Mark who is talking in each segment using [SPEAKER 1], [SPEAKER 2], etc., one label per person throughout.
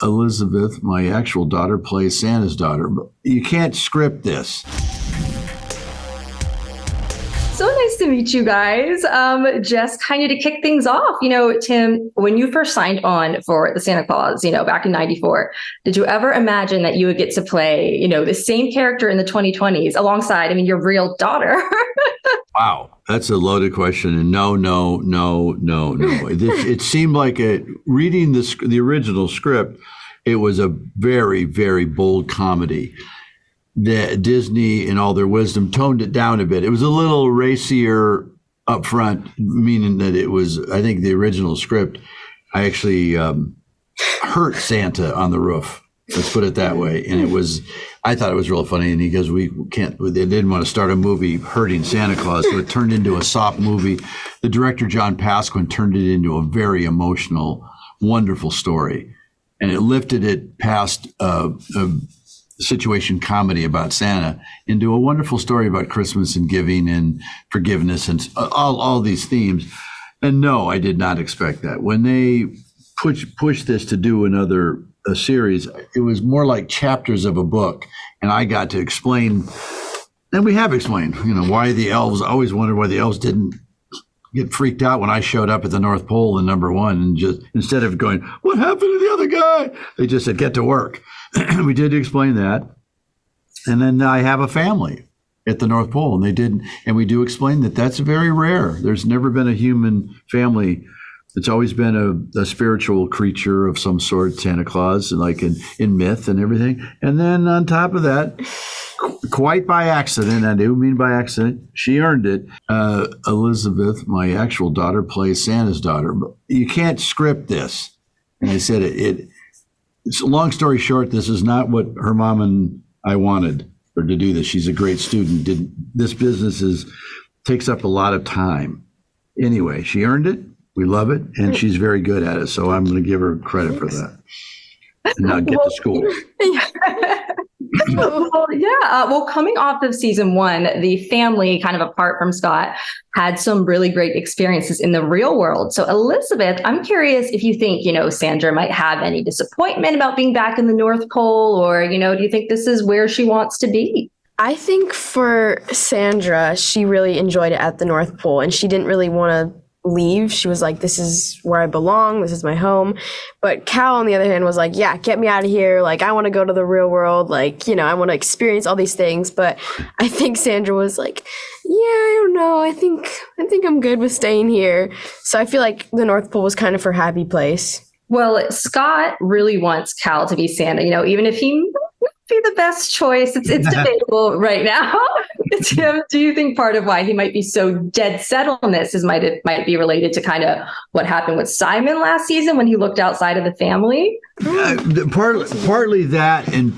[SPEAKER 1] Elizabeth, my actual daughter, plays Santa's daughter. But you can't script this.
[SPEAKER 2] So nice to meet you guys. Just kind of to kick things off, Tim, when you first signed on for the Santa Claus, back in '94, did you ever imagine that you would get to play, the same character in the 2020s alongside, your real daughter?
[SPEAKER 1] Wow, that's a loaded question. And no. It seemed like reading the original script, it was a very, very bold comedy. Disney, in all their wisdom, toned it down a bit. It was a little racier up front, meaning that it was, I think the original script, I actually hurt Santa on the roof. Let's put it that way. And I thought it was real funny. And he goes, they didn't want to start a movie hurting Santa Claus. So it turned into a soft movie. The director, John Pasquin, turned it into a very emotional, wonderful story. And it lifted it past a situation comedy about Santa into a wonderful story about Christmas and giving and forgiveness and all these themes. And no, I did not expect that. When they pushed this to do a series, it was more like chapters of a book. And I got to explain, and we have explained, why the elves, always wondered why the elves didn't get freaked out when I showed up at the North Pole in #1, and just instead of going, what happened to the other guy? They just said, get to work. We did explain that. And then I have a family at the North Pole, and they didn't. And we do explain that that's very rare. There's never been a human family. It's always been a spiritual creature of some sort, Santa Claus, like in myth and everything. And then on top of that, quite by accident, I do mean by accident, she earned it. Elizabeth, my actual daughter, plays Santa's daughter. But you can't script this. And I said it's long story short, this is not what her mom and I wanted her to do this. She's a great student. This business takes up a lot of time. Anyway, she earned it. We love it. And she's very good at it. So I'm going to give her credit for that. And now get to school.
[SPEAKER 2] Well, coming off of season 1, the family, kind of apart from Scott, had some really great experiences in the real world. So Elizabeth, I'm curious if you think, Sandra might have any disappointment about being back in the North Pole, or, do you think this is where she wants to be?
[SPEAKER 3] I think for Sandra, she really enjoyed it at the North Pole, and she didn't really want to leave. She was like, this is where I belong. This is my home. But Cal, on the other hand, was like, yeah, get me out of here. Like, I want to go to the real world. Like, I want to experience all these things. But I think Sandra was like, yeah, I don't know. I think I'm good with staying here. So I feel like the North Pole was kind of her happy place.
[SPEAKER 2] Well, Scott really wants Cal to be Santa, even if he might be the best choice. It's debatable right now. Tim, do you think part of why he might be so dead set on this might be related to kind of what happened with Simon last season when he looked outside of the family?
[SPEAKER 1] Partly that, and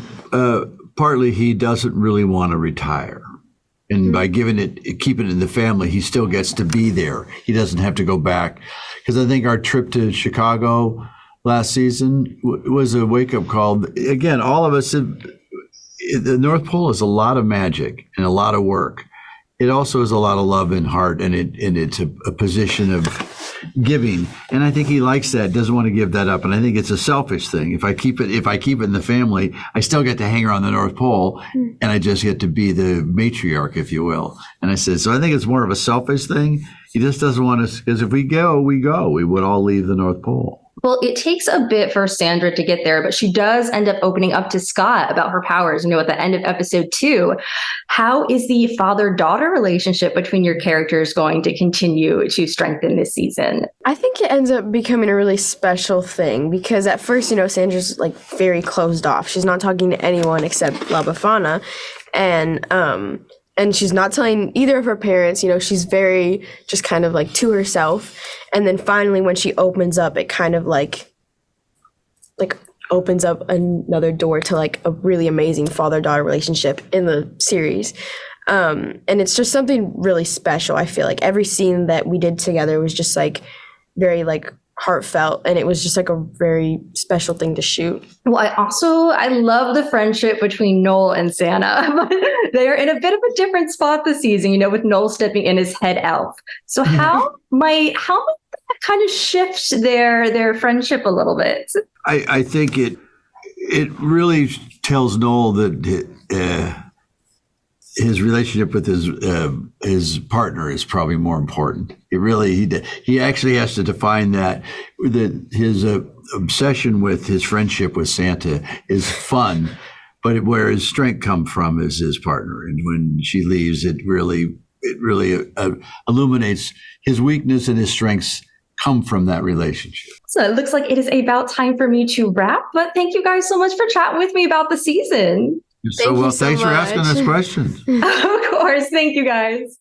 [SPEAKER 1] partly he doesn't really want to retire. And by keeping it in the family, he still gets to be there. He doesn't have to go back. Because I think our trip to Chicago last season was a wake-up call. Again, all of us, the North Pole is a lot of magic and a lot of work. It also is a lot of love and heart, and it's a position of giving. And I think he likes that, doesn't want to give that up. And I think it's a selfish thing. If I keep it in the family, I still get to hang around the North Pole, and I just get to be the matriarch, if you will. And I said, so I think it's more of a selfish thing. He just doesn't want us, because if we go, we go. We would all leave the North Pole.
[SPEAKER 2] Well, it takes a bit for Sandra to get there, but she does end up opening up to Scott about her powers, at the end of episode 2. How is the father-daughter relationship between your characters going to continue to strengthen this season?
[SPEAKER 3] I think it ends up becoming a really special thing because at first, Sandra's like very closed off. She's not talking to anyone except La Befana. And she's not telling either of her parents, she's very just kind of like to herself. And then finally, when she opens up, it kind of like opens up another door to like a really amazing father-daughter relationship in the series. And it's just something really special. I feel like every scene that we did together was just like very like heartfelt, and it was just like a very special thing to shoot.
[SPEAKER 2] Well, I love the friendship between Noel and Santa. They are in a bit of a different spot this season, with Noel stepping in as head elf. So how might that kind of shift their friendship a little bit?
[SPEAKER 1] I think it really tells Noel that his relationship with his partner is probably more important. He actually has to define that his obsession with his friendship with Santa is fun, but where his strength comes from is his partner. And when she leaves, it really illuminates his weakness and his strengths come from that relationship.
[SPEAKER 2] So it looks like it is about time for me to wrap, but thank you guys so much for chatting with me about the season.
[SPEAKER 1] So, well, thanks for asking
[SPEAKER 3] much.
[SPEAKER 1] us questions.
[SPEAKER 2] Of course. Thank you guys.